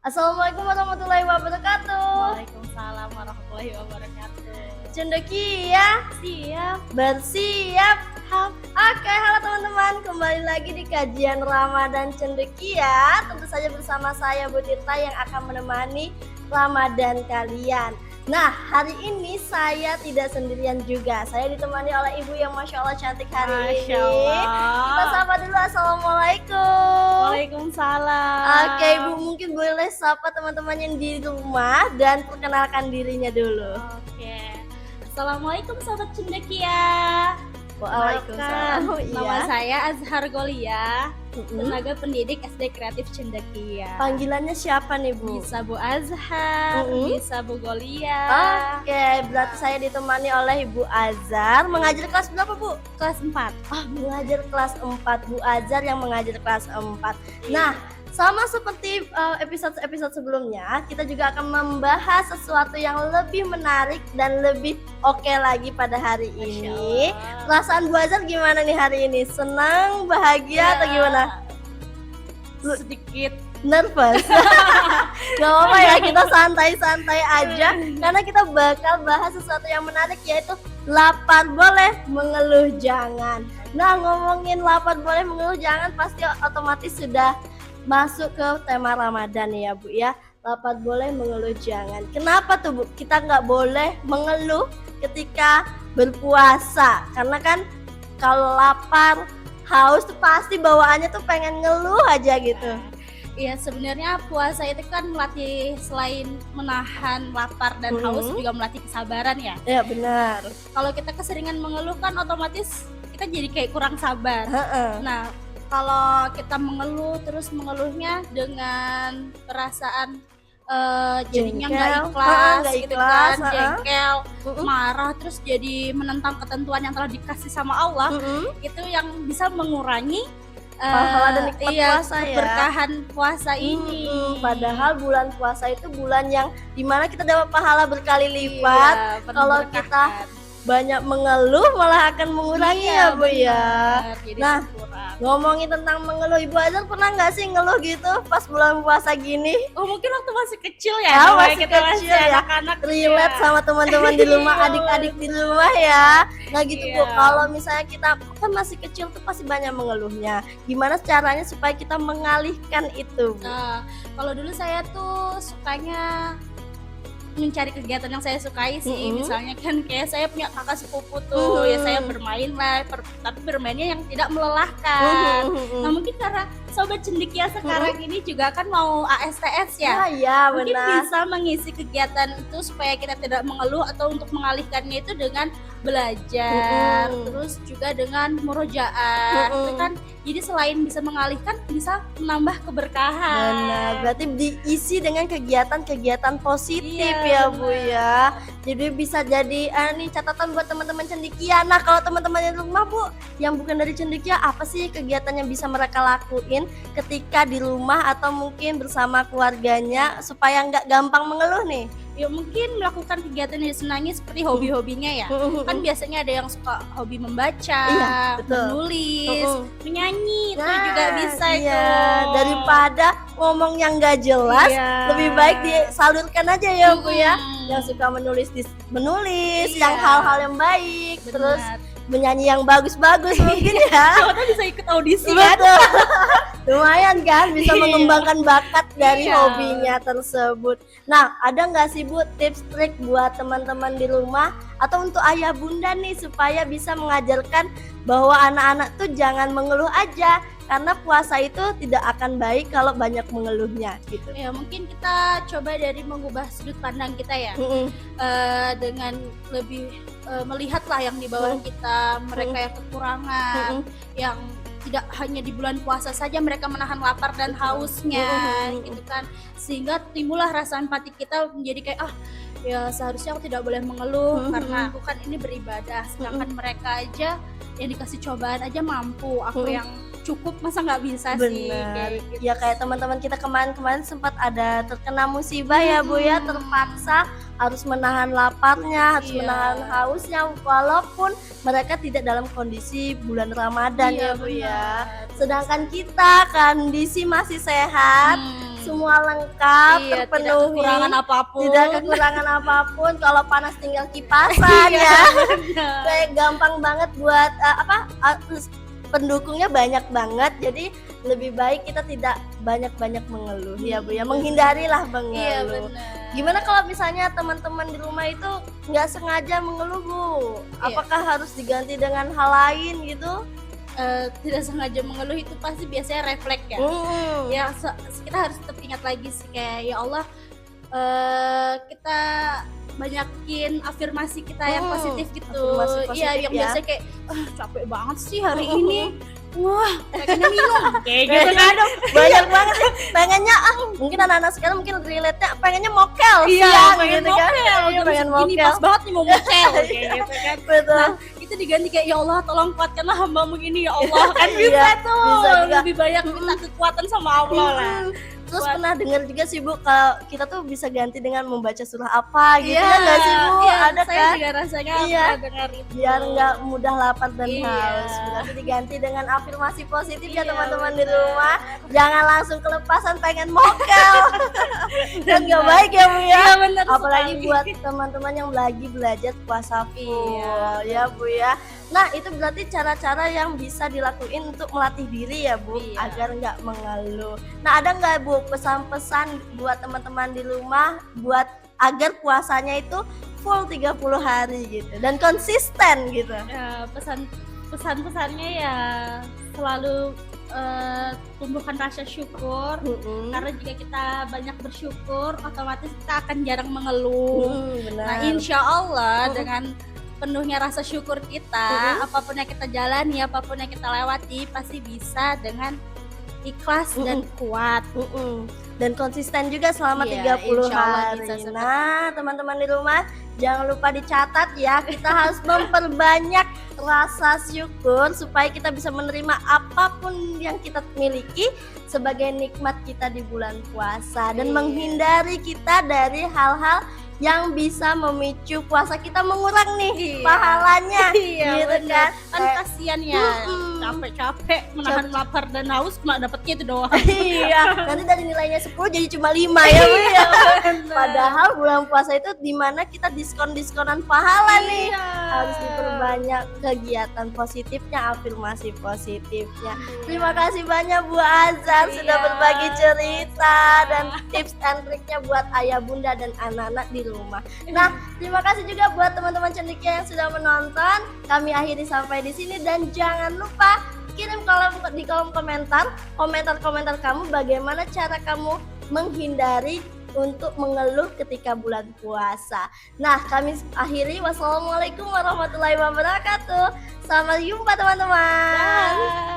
Assalamualaikum warahmatullahi wabarakatuh. Waalaikumsalam warahmatullahi wabarakatuh. Cendekia, Siap. bersiap. Oke, halo teman-teman, kembali lagi di kajian Ramadan Cendekia. Tentu saja bersama saya Bu Tirta yang akan menemani Ramadan kalian. Nah, hari ini saya tidak sendirian juga. Saya ditemani oleh ibu yang Masya Allah cantik hari Masya ini. Allah. Kita sapa dulu, Assalamualaikum. Waalaikumsalam. Oke, Ibu mungkin boleh sapa teman-teman yang di rumah dan perkenalkan dirinya dulu. Oke. Assalamualaikum sahabat Cendekia. Waalaikumsalam. Nama Iya. saya Azhar Golia, Mm-mm. tenaga pendidik SD Kreatif Cendekia. Panggilannya siapa nih, Bu? Bisa Bu Azhar, Mm-mm. bisa Bu Golia. Oke, berarti saya ditemani oleh Ibu Azhar. Mengajar kelas berapa, Bu? Kelas 4. Mengajar kelas 4, Bu Azhar yang mengajar kelas 4. Nah, sama seperti episode-episode sebelumnya, kita juga akan membahas sesuatu yang lebih menarik dan lebih oke lagi pada hari ini. Perasaan Bu Azhar gimana nih hari ini? Senang, bahagia, atau gimana? Sedikit Nervous. Gak apa-apa ya, kita santai-santai aja karena kita bakal bahas sesuatu yang menarik, yaitu lapar boleh, mengeluh jangan. Nah, ngomongin lapar boleh, mengeluh jangan pasti otomatis sudah masuk ke tema Ramadan ya, Bu ya. Lapar boleh, mengeluh jangan. Kenapa tuh, Bu? Kita nggak boleh mengeluh ketika berpuasa, karena kan kalau lapar, haus tuh pasti bawaannya tuh pengen ngeluh aja gitu. Iya, sebenarnya puasa itu kan melatih, selain menahan lapar dan haus, juga melatih kesabaran ya. Ya benar. Kalau kita keseringan mengeluh kan otomatis kita jadi kayak kurang sabar. Heeh. Nah, kalau kita mengeluh terus mengeluhnya dengan perasaan jadinya nggak Jengkel. ikhlas, Nggak gitu ikhlas, kan, jengkel, Mm-mm. marah, terus jadi menentang ketentuan yang telah dikasih sama Allah. Mm-mm. Itu yang bisa mengurangi Pahala dan nikmat puasa ya. keberkahan puasa ini. Padahal bulan puasa itu bulan yang dimana kita dapat pahala berkali lipat. Iya, penuh Kalau berkah kita kan. banyak mengeluh malah akan mengurangi ya, Bu ya. benar, jadi Nah, kurang. ngomongin tentang mengeluh, Ibu Azhar pernah nggak sih ngeluh gitu pas bulan puasa gini? Oh, mungkin waktu masih kecil ya, Ya, namanya masih kita kecil ya. anak-anak Relate ya. sama teman-teman di rumah, Iya. adik-adik di rumah ya. Nah gitu, Bu, Iya. kalau misalnya kita kan masih kecil tuh pasti banyak mengeluhnya. Gimana caranya supaya kita mengalihkan itu, Bu? Nah, kalau dulu saya tuh sukanya mencari kegiatan yang saya sukai sih. Mm-mm. Misalnya kan kayak saya punya kakak sepupu tuh, ya saya Mm-mm. bermain lah, tapi bermainnya yang tidak melelahkan. Nah, mungkin karena Sobat Cendekia sekarang ini juga kan mau ASTS ya. Ya Mungkin benar. bisa mengisi kegiatan itu supaya kita tidak mengeluh, atau untuk mengalihkannya itu dengan belajar, terus juga dengan murojaah. Itu kan jadi selain bisa mengalihkan, bisa menambah keberkahan. Benar, berarti diisi dengan kegiatan-kegiatan positif Iya, ya, Bu ya. Jadi bisa jadi nih catatan buat teman-teman Cendekia. Nah, kalau teman-teman di rumah, Bu, yang bukan dari Cendekia, apa sih kegiatan yang bisa mereka lakuin ketika di rumah atau mungkin bersama keluarganya supaya nggak gampang mengeluh nih? Ya mungkin melakukan kegiatan yang disenangi seperti hobi-hobinya ya. Kan biasanya ada yang suka hobi membaca, Iya, betul. menulis, menyanyi, itu Nah, juga bisa iya. itu. Daripada ngomong yang nggak jelas, Iya. lebih baik disalurkan aja ya, Bu ya. Mm-mm. Yang suka menulis menulis, Iya. yang hal-hal yang baik, Benar. terus menyanyi yang bagus-bagus mungkin ya. Siapa tahu bisa ikut audisi kan? Betul. Lumayan kan, bisa Iya. mengembangkan bakat dari Iya. hobinya tersebut. Nah, ada nggak sih, Bu, tips trik buat teman-teman di rumah atau untuk ayah bunda nih supaya bisa mengajarkan bahwa anak-anak tuh jangan mengeluh aja, karena puasa itu tidak akan baik kalau banyak mengeluhnya gitu. Ya mungkin kita coba dari mengubah sudut pandang kita ya. Mm-mm. Dengan lebih melihatlah yang di bawah kita, mereka yang kekurangan, yang tidak hanya di bulan puasa saja mereka menahan lapar dan hausnya, gitu kan, sehingga timbullah rasa empati kita menjadi kayak ya seharusnya aku tidak boleh mengeluh karena aku kan ini beribadah, sedangkan mereka aja yang dikasih cobaan aja mampu, aku yang cukup masa nggak bisa sih kayak gitu. Ya kayak teman-teman kita kemarin sempat ada terkena musibah ya, Bu ya, terpaksa harus menahan laparnya, harus menahan hausnya walaupun mereka tidak dalam kondisi bulan Ramadan ya, Bu ya. Sedangkan kita kondisi masih sehat, semua lengkap, Iya, tidak terpenuhi, kekurangan apapun. tidak kekurangan apapun. Kalau panas tinggal kipasan Iya, ya. benar. Kayak gampang banget buat pendukungnya banyak banget. Jadi lebih baik kita tidak banyak-banyak mengeluh ya Bu ya, menghindarilah Iya, mengeluh. benar. Gimana kalau misalnya teman-teman di rumah itu nggak sengaja mengeluh Bu? Iya. Apakah harus diganti dengan hal lain gitu? Tidak sengaja mengeluh itu pasti biasanya refleks ya. Ya kita harus tetap ingat lagi sih, kayak ya Allah, kita banyakin afirmasi kita yang positif gitu. Afirmasi positif Iya, yang ya. biasanya kayak capek banget sih hari ini. Wah, pengennya minum. Kayak gitu Kayaknya kan. aduh, banyak banget nih pengennya mungkin anak-anak sekarang mungkin relate-nya pengennya mokel Iya, siang pengen gitu kan. mokel. Iya, Jam pengen segini mokel. pas banget nih mau mokel kayak gitu kan. Betul. Nah, itu diganti kayak ya Allah tolong kuatkanlah hambamu ini ya Allah, kan bisa Iya, tuh. bisa juga. Lebih banyak minta kekuatan sama Allah lah. Terus Buat- pernah dengar juga sih Bu kalau kita tuh bisa ganti dengan membaca surah apa gitu Iya, kan nggak sih Bu? iya, Ada saya kan? juga rasanya Iya. pernah dengar itu. Biar nggak mudah lapar dan Iya. haus. Berarti diganti dengan afirmasi positif ya Iya, teman-teman di benar. rumah. Jangan langsung kelepasan pengen mokel. Dan nggak Benar. baik ya Bu ya. Iya, benar Apalagi sekali. buat teman-teman yang lagi belajar puasa full ya Bu ya. Nah itu berarti cara-cara yang bisa dilakuin untuk melatih diri ya Bu, Iya. agar nggak mengeluh. Nah ada nggak Bu pesan-pesan buat teman-teman di rumah buat agar puasanya itu full 30 hari gitu dan konsisten gitu. Ya, pesan-pesannya ya selalu tumbuhkan rasa syukur. Karena jika kita banyak bersyukur, otomatis kita akan jarang mengeluh. Benar. Nah, insya Allah dengan penuhnya rasa syukur kita, apapun yang kita jalani, apapun yang kita lewati, pasti bisa dengan ikhlas dan kuat. Dan konsisten juga selama Iya, 30 insya Allah hari. bisa seperti Nah, teman-teman di rumah jangan lupa dicatat ya. Kita harus memperbanyak rasa syukur supaya kita bisa menerima apapun yang kita miliki sebagai nikmat kita di bulan puasa dan Iya. menghindari kita dari hal-hal yang bisa memicu puasa kita mengurang nih Iya. pahalanya Iya, gitu benar. kan. Kan kasihan ya, capek-capek menahan lapar dan haus, cuma dapetnya itu doang. Iya, nanti dari nilainya 10 jadi cuma 5 ya Bu ya. Padahal bulan puasa itu dimana kita diskon-diskonan pahala nih. Iya. Harus diperbanyak kegiatan positifnya, afirmasi positifnya. Terima kasih banyak Bu Azhar sudah Iya. berbagi cerita dan tips and triknya buat ayah bunda dan anak-anak di rumah. Nah, terima kasih juga buat teman-teman cendekia yang sudah menonton. Kami akhiri sampai di sini dan jangan lupa kirim di kolom komentar kamu bagaimana cara kamu menghindari untuk mengeluh ketika bulan puasa. Nah, kami akhiri. Wassalamualaikum warahmatullahi wabarakatuh. Sampai jumpa teman-teman. Bye.